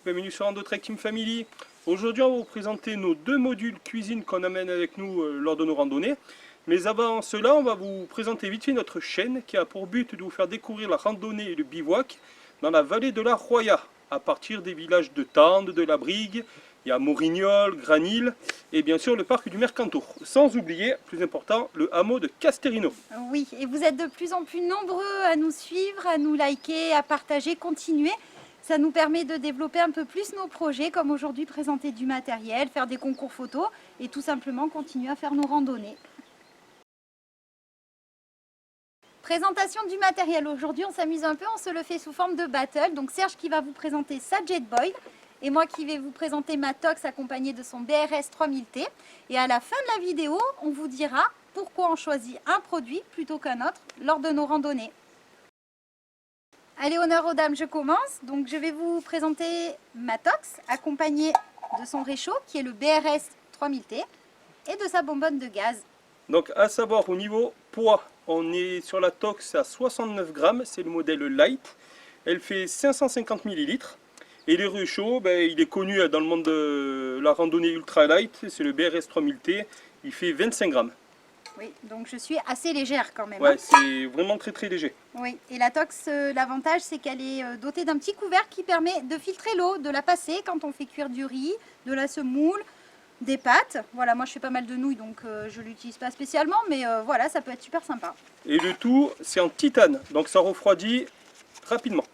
bienvenue sur Rando-Trek Team Family. Aujourd'hui on va vous présenter nos deux modules cuisine qu'on amène avec nous lors de nos randonnées. Mais avant cela, on va vous présenter vite fait notre chaîne qui a pour but de vous faire découvrir la randonnée et le bivouac dans la vallée de la Roya, à partir des villages de Tende, de la Brigue, il y a Morignol, Granil et bien sûr le parc du Mercantour. Sans oublier, plus important, le hameau de Casterino. Oui, et vous êtes de plus en plus nombreux à nous suivre, à nous liker, à partager, continuer. Ça nous permet de développer un peu plus nos projets, comme aujourd'hui présenter du matériel, faire des concours photos et tout simplement continuer à faire nos randonnées. Présentation du matériel. Aujourd'hui, on s'amuse un peu, on se le fait sous forme de battle. Donc Serge qui va vous présenter sa Jetboil et moi qui vais vous présenter ma Tox accompagnée de son BRS 3000T. Et à la fin de la vidéo, on vous dira pourquoi on choisit un produit plutôt qu'un autre lors de nos randonnées. Allez, honneur aux dames, je commence. Donc je vais vous présenter ma Tox accompagnée de son réchaud qui est le BRS 3000T et de sa bonbonne de gaz. Donc à savoir au niveau poids, on est sur la Tox à 69 grammes, c'est le modèle Light. Elle fait 550 ml. Et le réchaud, il est connu dans le monde de la randonnée ultra light, c'est le BRS 3000T, il fait 25 grammes. Oui, donc je suis assez légère quand même. Ouais, c'est vraiment très léger. Oui, et la Tox, l'avantage c'est qu'elle est dotée d'un petit couvercle qui permet de filtrer l'eau, de la passer quand on fait cuire du riz, de la semoule, des pâtes. Voilà, moi je fais pas mal de nouilles donc je l'utilise pas spécialement, mais voilà, ça peut être super sympa. Et le tout, c'est en titane, donc ça refroidit rapidement.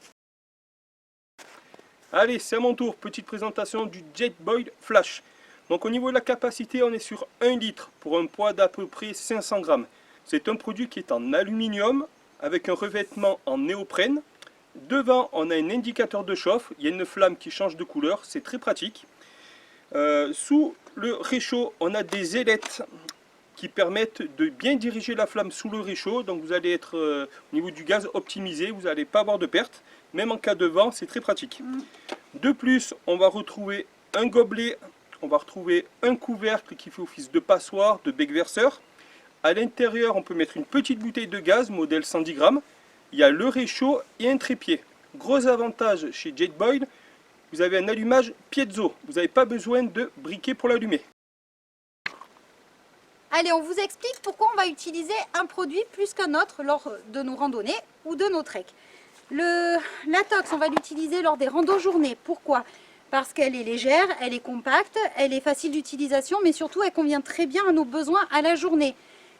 Allez, c'est à mon tour, petite présentation du Jetboil Flash. Donc au niveau de la capacité, on est sur 1 litre pour un poids d'à peu près 500 grammes. C'est un produit qui est en aluminium avec un revêtement en néoprène. Devant, on a un indicateur de chauffe, il y a une flamme qui change de couleur, c'est très pratique. Sous le réchaud, on a des ailettes qui permettent de bien diriger la flamme sous le réchaud. Donc vous allez être au niveau du gaz optimisé, vous n'allez pas avoir de perte. Même en cas de vent, c'est très pratique. De plus, on va retrouver un gobelet, on va retrouver un couvercle qui fait office de passoire, de bec verseur. À l'intérieur, on peut mettre une petite bouteille de gaz, modèle 110 grammes. Il y a le réchaud et un trépied. Gros avantage chez Jetboil, vous avez un allumage piezo. Vous n'avez pas besoin de briquet pour l'allumer. Allez, on vous explique pourquoi on va utiliser un produit plus qu'un autre lors de nos randonnées ou de nos treks. La Tox, on va l'utiliser lors des randos journées. Pourquoi? Parce qu'elle est légère, elle est compacte, elle est facile d'utilisation, mais surtout elle convient très bien à nos besoins à la journée.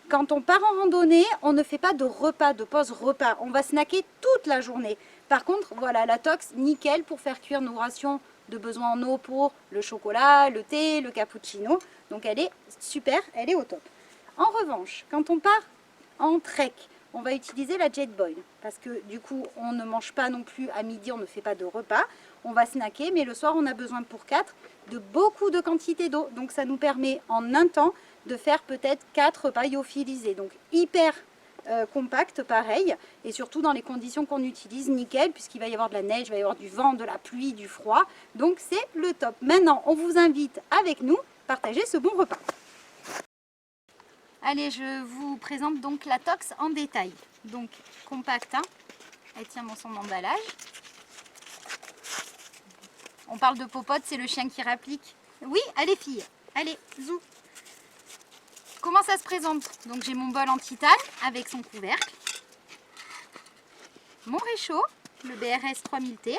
Quand on part en randonnée, on ne fait pas de repas, de pause repas. On va snacker toute la journée. Par contre, voilà, la Tox, nickel pour faire cuire nos rations de besoin en eau pour le chocolat, le thé, le cappuccino. Donc elle est super, elle est au top. En revanche, quand on part en trek, on va utiliser la Jetboil parce que du coup, on ne mange pas non plus à midi, on ne fait pas de repas. On va snacker, mais le soir, on a besoin pour 4 de beaucoup de quantité d'eau. Donc ça nous permet en un temps de faire peut-être 4 repas lyophilisés. Donc hyper compact, pareil, et surtout dans les conditions qu'on utilise, nickel, puisqu'il va y avoir de la neige, il va y avoir du vent, de la pluie, du froid. Donc c'est le top. Maintenant, on vous invite avec nous partager ce bon repas. Allez, je vous présente donc la Tox en détail. Donc compacte, hein. Elle tient dans son emballage. On parle de popote, c'est le chien qui réplique. Oui, allez filles, allez, zou. Comment ça se présente? Donc j'ai mon bol en titane avec son couvercle, mon réchaud, le BRS 3000T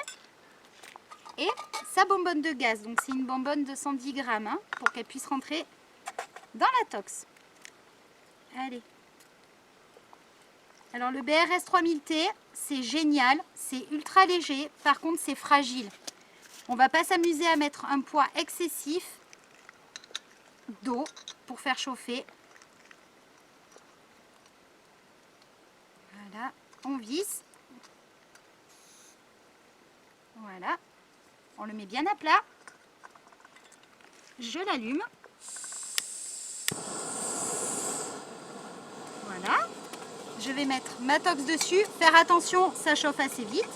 et sa bonbonne de gaz. Donc c'est une bonbonne de 110 grammes hein, pour qu'elle puisse rentrer dans la Tox. Allez. Alors le BRS 3000T, c'est génial, c'est ultra léger, par contre c'est fragile. On ne va pas s'amuser à mettre un poids excessif d'eau pour faire chauffer. Voilà, on visse. Voilà, on le met bien à plat. Je l'allume. Voilà, je vais mettre ma Tox dessus. Faire attention, ça chauffe assez vite.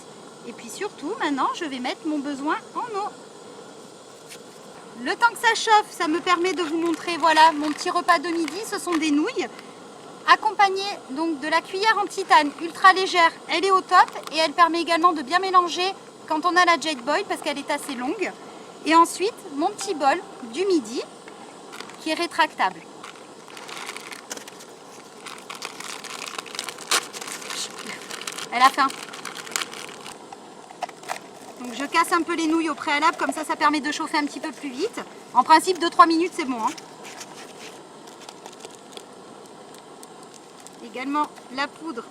Et puis surtout, maintenant, je vais mettre mon besoin en eau. Le temps que ça chauffe, ça me permet de vous montrer, voilà, mon petit repas de midi. Ce sont des nouilles accompagnées donc de la cuillère en titane ultra légère. Elle est au top et elle permet également de bien mélanger quand on a la Jetboil parce qu'elle est assez longue. Et ensuite, mon petit bol du midi qui est rétractable. Elle a faim. Donc je casse un peu les nouilles au préalable, comme ça permet de chauffer un petit peu plus vite. En principe 2-3 minutes c'est bon. Hein. Également la poudre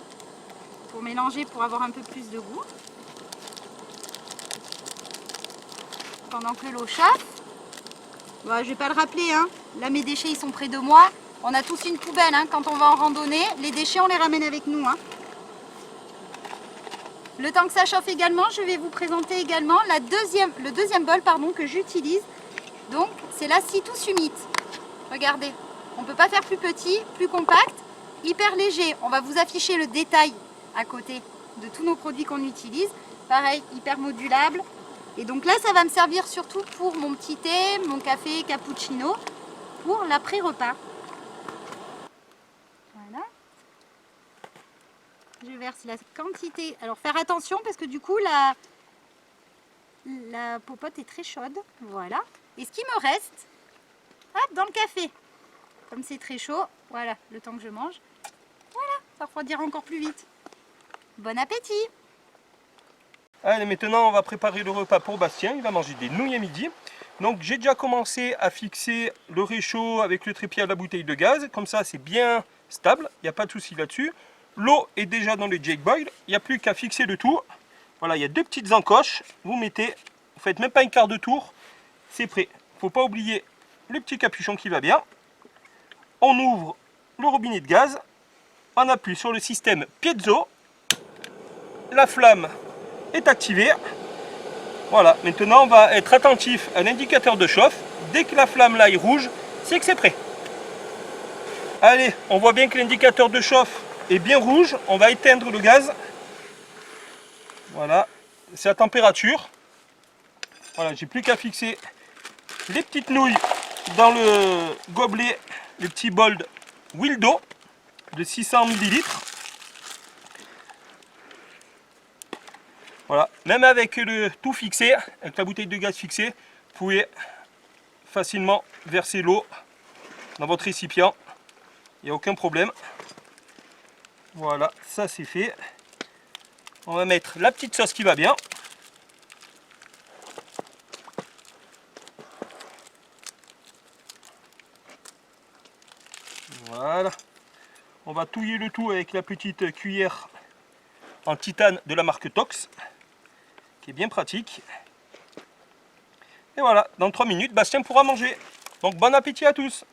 pour mélanger pour avoir un peu plus de goût. Pendant que l'eau chauffe. Bon, je ne vais pas le rappeler, hein. Là mes déchets ils sont près de moi. On a tous une poubelle hein, quand on va en randonnée. Les déchets on les ramène avec nous. Hein. Le temps que ça chauffe également, je vais vous présenter également le deuxième bol que j'utilise. Donc c'est la Citus Humit. Regardez, on ne peut pas faire plus petit, plus compact, hyper léger. On va vous afficher le détail à côté de tous nos produits qu'on utilise. Pareil, hyper modulable. Et donc là, ça va me servir surtout pour mon petit thé, mon café, cappuccino, pour l'après-repas. Voilà. Je verse la quantité. Alors faire attention parce que du coup la popote est très chaude. Voilà. Et ce qui me reste, hop, dans le café. Comme c'est très chaud, voilà, le temps que je mange. Voilà, ça refroidira encore plus vite. Bon appétit! Allez, maintenant on va préparer le repas pour Bastien. Il va manger des nouilles à midi. Donc j'ai déjà commencé à fixer le réchaud avec le trépied à la bouteille de gaz. Comme ça c'est bien stable, il n'y a pas de souci là-dessus. L'eau est déjà dans le Jetboil, il n'y a plus qu'à fixer le tout. Voilà, il y a deux petites encoches. Vous mettez, vous faites même pas un quart de tour, c'est prêt. Il ne faut pas oublier le petit capuchon qui va bien. On ouvre le robinet de gaz, on appuie sur le système piezo. La flamme est activée. Voilà, maintenant on va être attentif à l'indicateur de chauffe. Dès que la flamme là est rouge, c'est que c'est prêt. Allez, on voit bien que l'indicateur de chauffe est bien rouge. On va éteindre le gaz. Voilà, c'est la température. Voilà, j'ai plus qu'à fixer les petites nouilles dans le gobelet, le petit bol Wildo de 600 ml. Voilà, même avec le tout fixé, avec la bouteille de gaz fixée, vous pouvez facilement verser l'eau dans votre récipient. Il n'y a aucun problème. Voilà, ça c'est fait. On va mettre la petite sauce qui va bien. Voilà. On va touiller le tout avec la petite cuillère en titane de la marque Tox, qui est bien pratique. Et voilà, dans 3 minutes, Bastien pourra manger. Donc bon appétit à tous!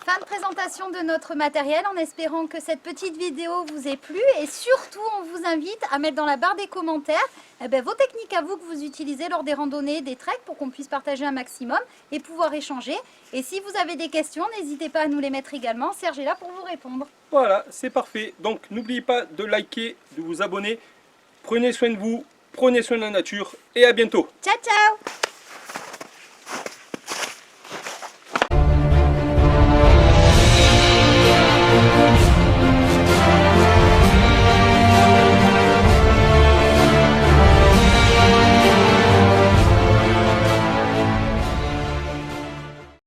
Fin de présentation de notre matériel en espérant que cette petite vidéo vous ait plu et surtout on vous invite à mettre dans la barre des commentaires vos techniques à vous que vous utilisez lors des randonnées, des treks pour qu'on puisse partager un maximum et pouvoir échanger. Et si vous avez des questions, n'hésitez pas à nous les mettre également, Serge est là pour vous répondre. Voilà, c'est parfait. Donc n'oubliez pas de liker, de vous abonner. Prenez soin de vous, prenez soin de la nature et à bientôt. Ciao ciao!